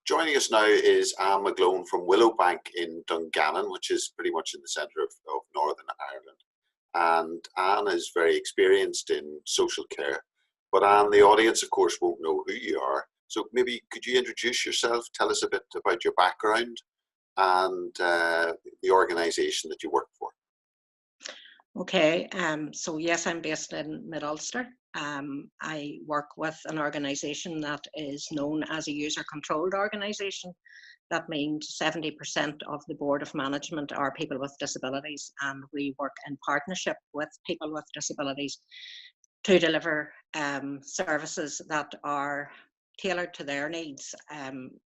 Joining us now is Ann McGlone from Willowbank in Dungannon, which is pretty much in the centre of Northern Ireland. And Ann is very experienced in social care. But Ann, the audience, of course, won't know who you are. So maybe could you introduce yourself, tell us a bit about your background and the organisation that you work for? Okay, so yes, I'm based in Mid-Ulster. I work with an organisation that is known as a user-controlled organisation. That means 70% of the board of management are people with disabilities, and we work in partnership with people with disabilities to deliver services that are tailored to their needs,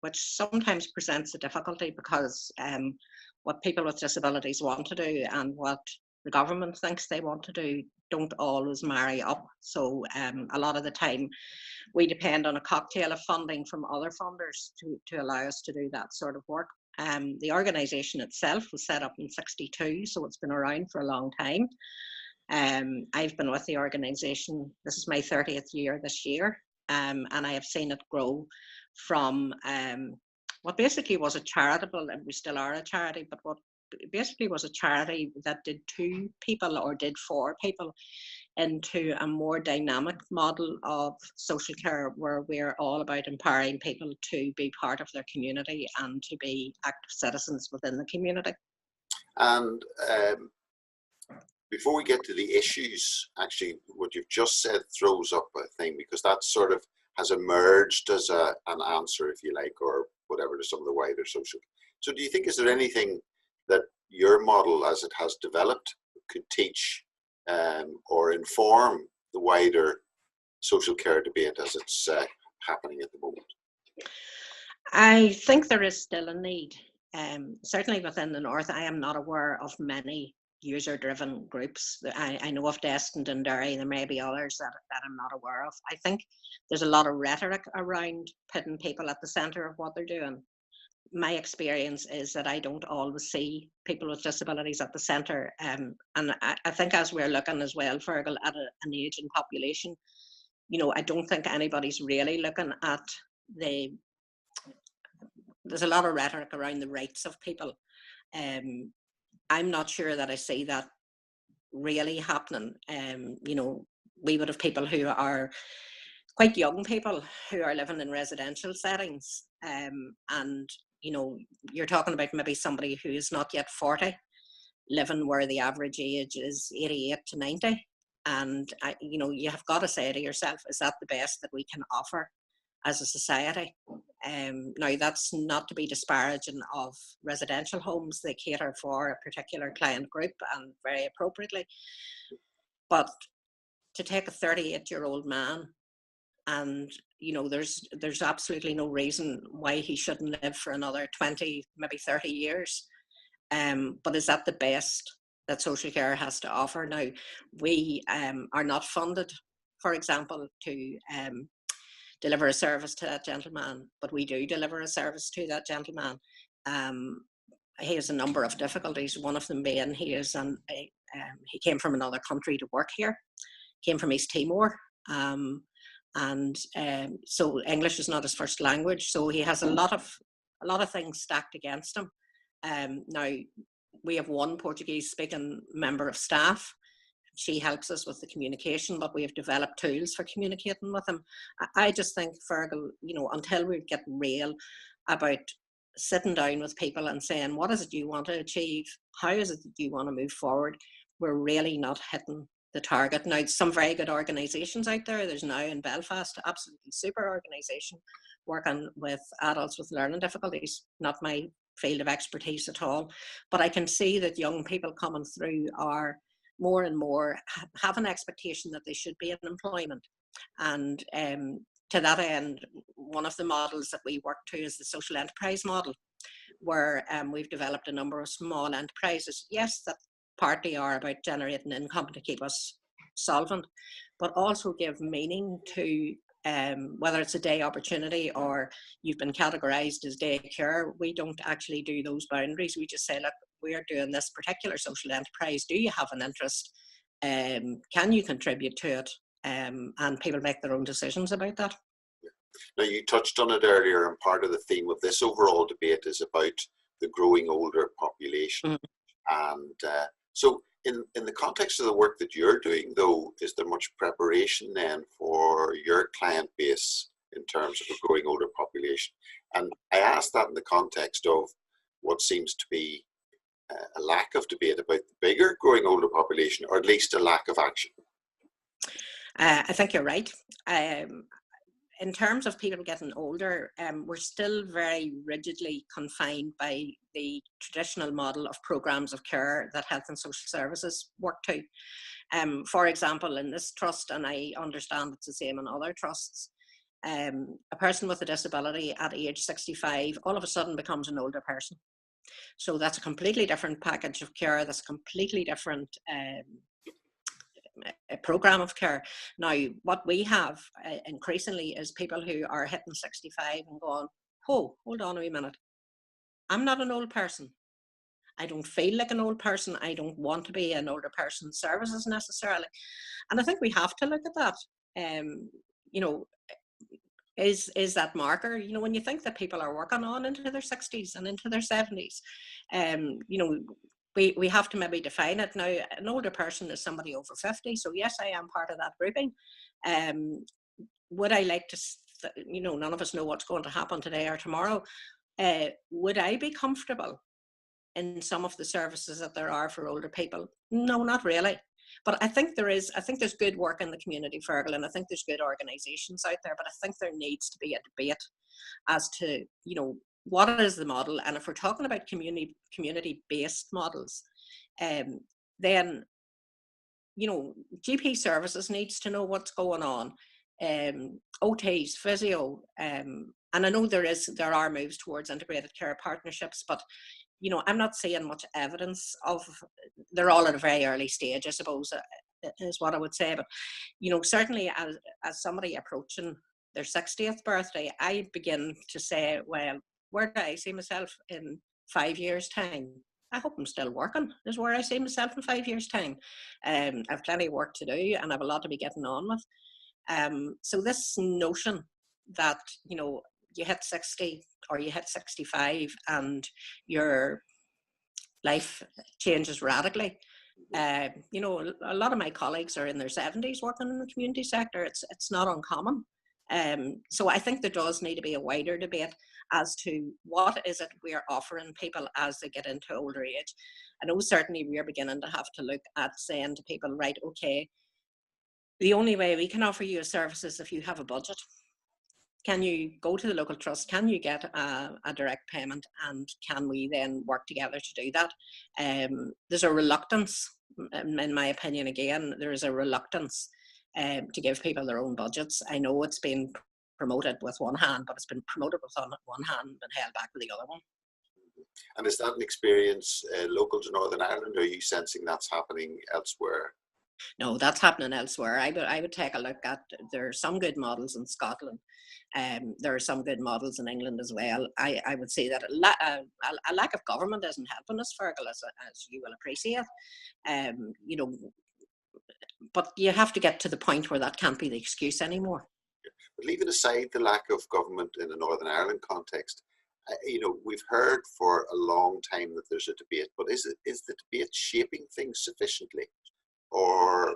which sometimes presents a difficulty because what people with disabilities want to do and what the government thinks they want to do don't always marry up. So a lot of the time we depend on a cocktail of funding from other funders to allow us to do that sort of work. The organisation itself was set up in '62, so it's been around for a long time. I've been with the organisation, this is my 30th year this year, and I have seen it grow from what basically was a charitable, and we still are a charity, but what basically was a charity that did 2 people or did 4 people into a more dynamic model of social care where we're all about empowering people to be part of their community and to be active citizens within the community. And before we get to the issues, actually what you've just said throws up a thing, because that sort of has emerged as an answer, if you like, or whatever, to some of the wider social. So do you think, is there anything that your model as it has developed could teach or inform the wider social care debate as it's happening at the moment? I think there is still a need. Certainly within the North, I am not aware of many user-driven groups. I know of Destin and Derry, there may be others that I'm not aware of. I think there's a lot of rhetoric around putting people at the centre of what they're doing. My experience is that I don't always see people with disabilities at the centre. And I think as we're looking as well, Fearghal, at an ageing population, you know, I don't think anybody's really looking at there's a lot of rhetoric around the rights of people. I'm not sure that I see that really happening. You know, we would have people who are quite young people who are living in residential settings, and you know, you're talking about maybe somebody who is not yet 40, living where the average age is 88 to 90. And, you know, you have got to say to yourself, is that the best that we can offer as a society? Now, that's not to be disparaging of residential homes. They cater for a particular client group and very appropriately. But to take a 38-year-old man, and you know, there's absolutely no reason why he shouldn't live for another 20, maybe 30 years. But is that the best that social care has to offer? Now, we are not funded, for example, to deliver a service to that gentleman, but we do deliver a service to that gentleman. He has a number of difficulties, one of them being he came from another country to work here, came from East Timor. So English is not his first language, so he has a lot of things stacked against him. Now, we have one Portuguese speaking member of staff. She helps us with the communication, but we have developed tools for communicating with him. I just think, Fearghal, you know, until we get real about sitting down with people and saying, what is it you want to achieve? How is it that you want to move forward? We're really not hitting the target. Now, some very good organisations out there. There's now in Belfast, absolutely super organisation working with adults with learning difficulties. Not my field of expertise at all, but I can see that young people coming through are more and more have an expectation that they should be in employment. And to that end, one of the models that we work to is the social enterprise model, where we've developed a number of small enterprises. Yes, that partly are about generating income to keep us solvent, but also give meaning to whether it's a day opportunity or you've been categorized as day care. We don't actually do those boundaries. We just say, look, we're doing this particular social enterprise. Do you have an interest? Can you contribute to it? And people make their own decisions about that. Now, you touched on it earlier, and part of the theme of this overall debate is about the growing older population. And so in the context of the work that you're doing, though, is there much preparation then for your client base in terms of a growing older population? And I ask that in the context of what seems to be a lack of debate about the bigger growing older population, or at least a lack of action. I think you're right. In terms of people getting older, we're still very rigidly confined by the traditional model of programs of care that health and social services work to. For example, in this trust, and I understand it's the same in other trusts, a person with a disability at age 65 all of a sudden becomes an older person. So that's a completely different package of care. That's a completely different a program of care. Now, what we have increasingly is people who are hitting 65 and going, oh, hold on a wee minute. I'm not an old person. I don't feel like an old person. I don't want to be an older person's services necessarily. And I think we have to look at that. You know, is that marker, you know, when you think that people are working on into their 60s and into their 70s, you know, we have to maybe define it. Now, an older person is somebody over 50, so yes, I am part of that grouping. Would I like to, you know, none of us know what's going to happen today or tomorrow. Would I be comfortable in some of the services that there are for older people? No, not really. But I think there's good work in the community, Fearghal, and I think there's good organisations out there, but I think there needs to be a debate as to, you know, what is the model. And if we're talking about community-based models, then, you know, GP services needs to know what's going on, OTs, physio, and I know there are moves towards integrated care partnerships, but you know, I'm not seeing much evidence of. They're all at a very early stage, I suppose, is what I would say. But you know, certainly as somebody approaching their 60th birthday, I begin to say, well, where do I see myself in 5 years' time? I hope I'm still working, is where I see myself in 5 years' time. I've plenty of work to do and I have a lot to be getting on with. So this notion that, you know, you hit 60 or you hit 65 and your life changes radically. You know, a lot of my colleagues are in their 70s working in the community sector. It's not uncommon. So I think there does need to be a wider debate as to what is it we're offering people as they get into older age. I know certainly we're beginning to have to look at saying to people, right, okay, the only way we can offer you a service is if you have a budget. Can you go to the local trust? Can you get a direct payment? And can we then work together to do that? There's a reluctance, in my opinion, again, there is a reluctance to give people their own budgets. I know it's been promoted with one hand, but it's been promoted with one hand and held back with the other one. And is that an experience local to Northern Ireland, or are you sensing that's happening elsewhere? No, that's happening elsewhere. I would take a look at, there are some good models in Scotland. There are some good models in England as well. I would say that a lack of government isn't helping us, Fearghal, as you will appreciate. You know, but you have to get to the point where that can't be the excuse anymore. But leaving aside the lack of government in the Northern Ireland context, you know, we've heard for a long time that there's a debate, but is the debate shaping things sufficiently? Or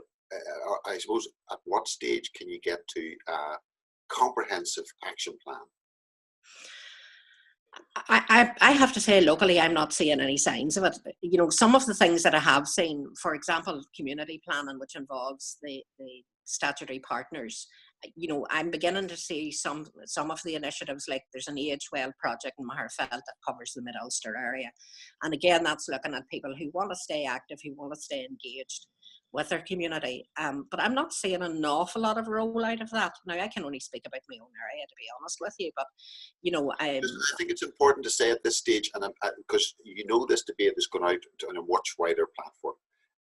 I suppose, at what stage can you get to a comprehensive action plan? I have to say, locally, I'm not seeing any signs of it. You know, some of the things that I have seen, for example, community planning, which involves the statutory partners, you know, I'm beginning to see some of the initiatives, like there's an Age Well project in Maherfeld that covers the Mid-Ulster area. And again, that's looking at people who want to stay active, who want to stay engaged with their community. But I'm not seeing an awful lot of rollout of that. Now, I can only speak about my own area, to be honest with you, but, you know, I think it's important to say at this stage, and because you know this debate is going out on a much wider platform,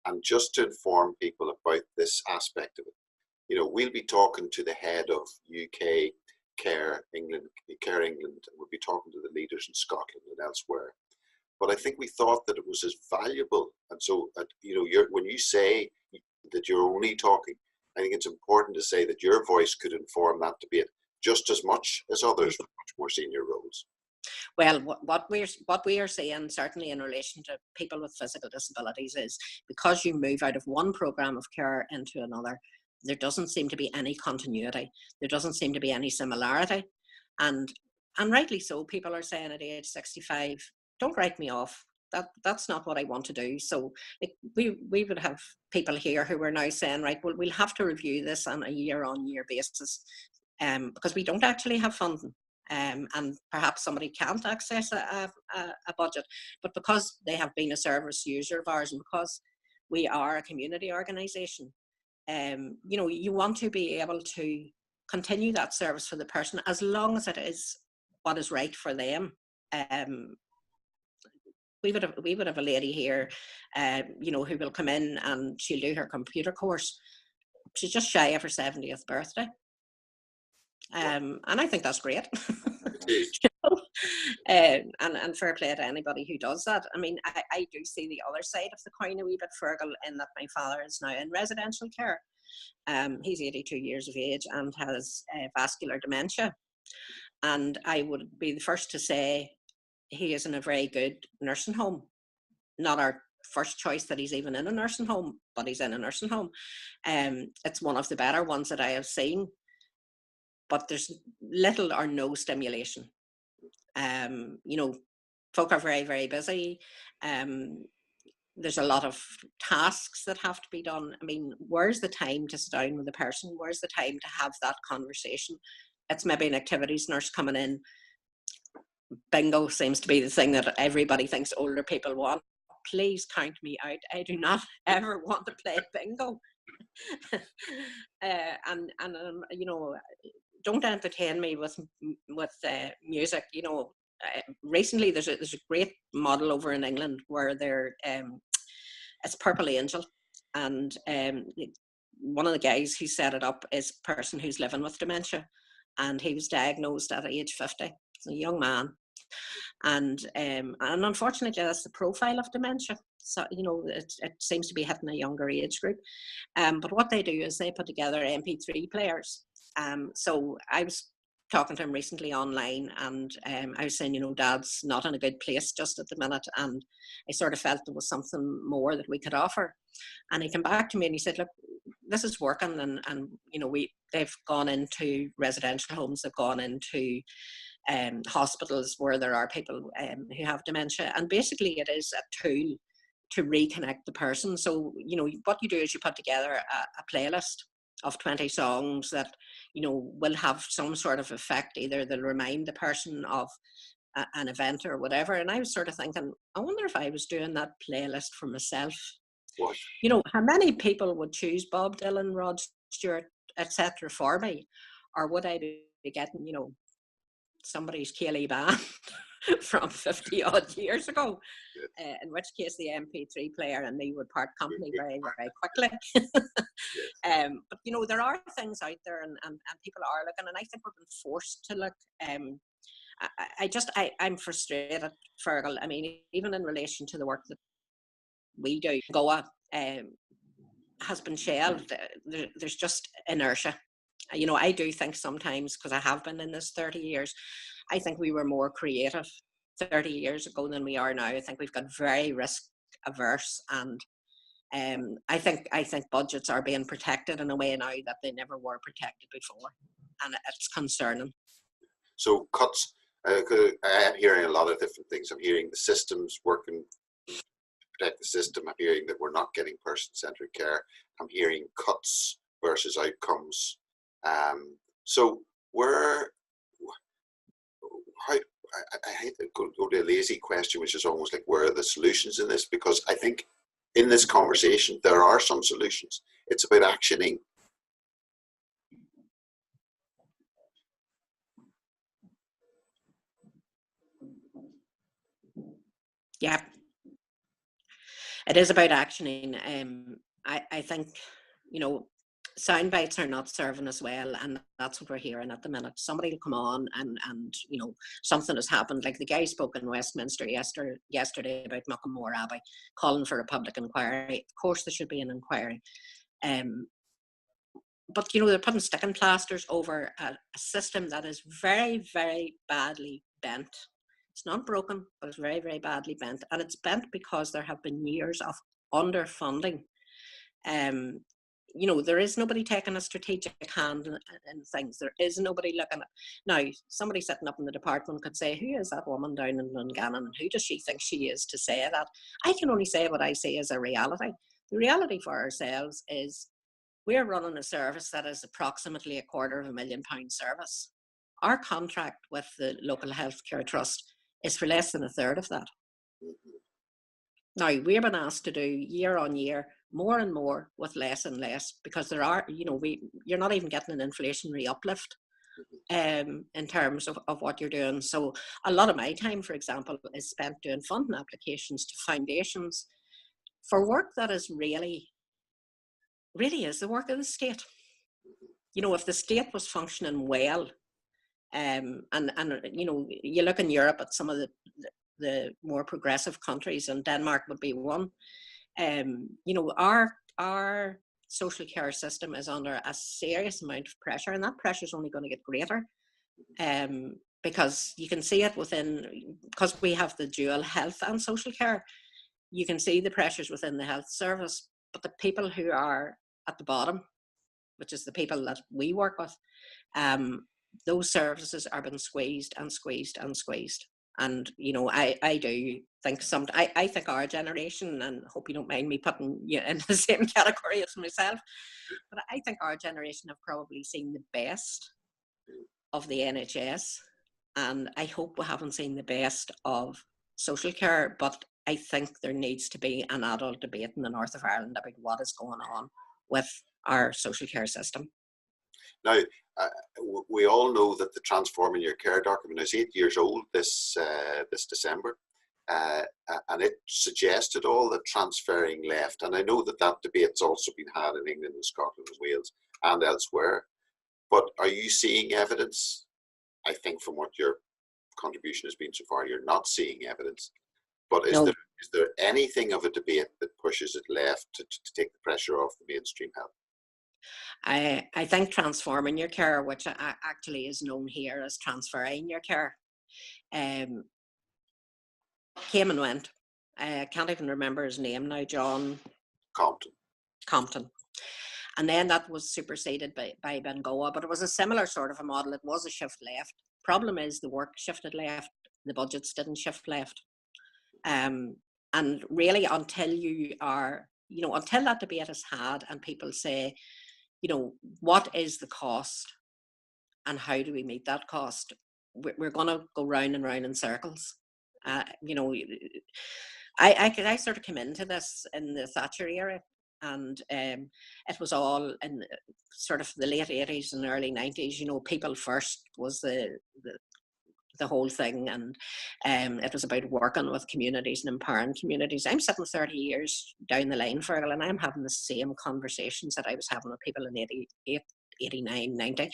and just to inform people about this aspect of it, you know, we'll be talking to the head of UK Care England, we'll be talking to the leaders in Scotland and elsewhere. But I think we thought that it was as valuable. And so, you know, when you say that you're only talking, I think it's important to say that your voice could inform that debate. just as much as others with much more senior roles? Well, what we are seeing, certainly in relation to people with physical disabilities, is because you move out of one program of care into another, there doesn't seem to be any continuity. There doesn't seem to be any similarity, and rightly so. People are saying at age 65, "Don't write me off. That's not what I want to do." So we would have people here who are now saying, right, well, we'll have to review this on a year-on-year basis, because we don't actually have funding. And perhaps somebody can't access a budget, but because they have been a service user of ours, and because we are a community organisation, you want to be able to continue that service for the person as long as it is what is right for them. We would have a lady here, who will come in and she'll do her computer course. She's just shy of her 70th birthday. And I think that's great. And fair play to anybody who does that. I mean, I do see the other side of the coin a wee bit, Fearghal, in that my father is now in residential care. He's 82 years of age and has vascular dementia. And I would be the first to say he is in a very good nursing home. Not our first choice that he's even in a nursing home, but he's in a nursing home. It's one of the better ones that I have seen. But there's little or no stimulation. Folk are very, very busy. There's a lot of tasks that have to be done. I mean, where's the time to sit down with the person? Where's the time to have that conversation? It's maybe an activities nurse coming in. Bingo seems to be the thing that everybody thinks older people want. Please count me out. I do not ever want to play bingo. Don't entertain me with music. Recently there's a great model over in England where it's Purple Angel, and one of the guys who set it up is a person who's living with dementia, and he was diagnosed at age 50. He's a young man, and unfortunately that's the profile of dementia. So it seems to be hitting a younger age group. But what they do is they put together MP3 players. So I was talking to him recently online, and I was saying, Dad's not in a good place just at the minute, and I sort of felt there was something more that we could offer. And he came back to me and he said, look, this is working, and they've gone into residential homes, they've gone into hospitals where there are people who have dementia, and basically it is a tool to reconnect the person. So what you do is you put together a playlist of 20 songs that will have some sort of effect. Either they'll remind the person of an event or whatever. And I was sort of thinking, I wonder if I was doing that playlist for myself, what? How many people would choose Bob Dylan, Rod Stewart, etc. for me, or would I be getting somebody's Kaylee band from 50 odd years ago? Yes. In which case the MP3 player and me would part company very, very quickly. Yes. But there are things out there, and people are looking, and I think we're being forced to look. I'm frustrated, Fearghal. I mean, even in relation to the work that we do, Goa has been shelved. There's just inertia. I do think sometimes, because I have been in this 30 years, I think we were more creative 30 years ago than we are now. I think we've got very risk averse, and I think budgets are being protected in a way now that they never were protected before, and it's concerning. So cuts, I am hearing a lot of different things. I'm hearing the systems working to protect the system. I'm hearing that we're not getting person-centered care. I'm hearing cuts versus outcomes. So I hate to go to a lazy question, which is almost like, where are the solutions in this? Because I think in this conversation, there are some solutions. It's about actioning. Yeah, it is about actioning. I think, sound bites are not serving us well, and that's what we're hearing at the minute. Somebody will come on and something has happened. Like the guy spoke in Westminster yesterday about Muckamore Abbey, calling for a public inquiry. Of course there should be an inquiry. but you know, they're putting sticking plasters over a system that is very, very badly bent. It's not broken, but it's very, very badly bent, and it's bent because there have been years of underfunding. You know, there is nobody taking a strategic hand in things. There is nobody looking at. Now, somebody sitting up in the department could say, who is that woman down in Dungannon? Who does she think she is to say that? I can only say what I see as a reality. The reality for ourselves is we're running a service that is approximately £250,000 service. Our contract with the local healthcare trust is for less than a third of that. Now, we're being asked to do year on year more and more with less and less, because there are, you know, you're not even getting an inflationary uplift in terms of what you're doing. So a lot of my time, for example, is spent doing funding applications to foundations for work that is really is the work of the state. You know, if the state was functioning well, and you know, you look in Europe at some of the more progressive countries, and Denmark would be one. You know, our social care system is under a serious amount of pressure, and that pressure is only going to get greater. Because you can see it because we have the dual health and social care, you can see the pressures within the health service, but the people who are at the bottom, which is the people that we work with, those services are being squeezed and squeezed and squeezed. And, you know, I do think I think our generation, and hope you don't mind me putting you in the same category as myself, but I think our generation have probably seen the best of the NHS, and I hope we haven't seen the best of social care, but I think there needs to be an adult debate in the north of Ireland about what is going on with our social care system. Now, we all know that the Transforming Your Care document is 8 years old this December, and it suggested all the transferring left. And I know that debate's also been had in England and Scotland and Wales and elsewhere. But are you seeing evidence? I think from what your contribution has been so far, you're not seeing evidence. But is there anything of a debate that pushes it left to take the pressure off the mainstream health? I think Transforming Your Care, which actually is known here as Transferring Your Care, came and went. I can't even remember his name now, John Compton. And then that was superseded by Bengoa, but it was a similar sort of a model. It was a shift left. Problem is the work shifted left, the budgets didn't shift left. And really until until that debate is had and people say, you know, what is the cost and how do we meet that cost? We're going to go round and round in circles. You know, I sort of came into this in the Thatcher era, and it was all in sort of the late 80s and early 90s. You know, people first was the whole thing, and it was about working with communities and empowering communities. I'm sitting 30 years down the line, Fearghal, and I'm having the same conversations that I was having with people in 88, 89, 90.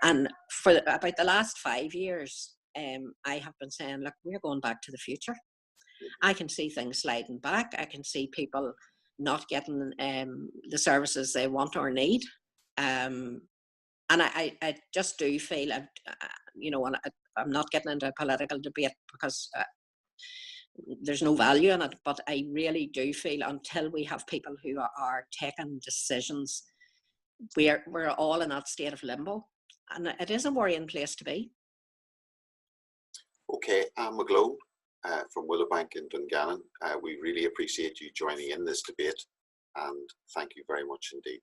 And for about the last 5 years, I have been saying, look, we're going back to the future. I can see things sliding back. I can see people not getting the services they want or need. And I just do feel, you know, and I'm not getting into a political debate because there's no value in it, but I really do feel until we have people who are taking decisions, we're all in that state of limbo, and it is a worrying place to be. Okay, Ann McGlone from Willowbank in Dungannon, we really appreciate you joining in this debate, and thank you very much indeed.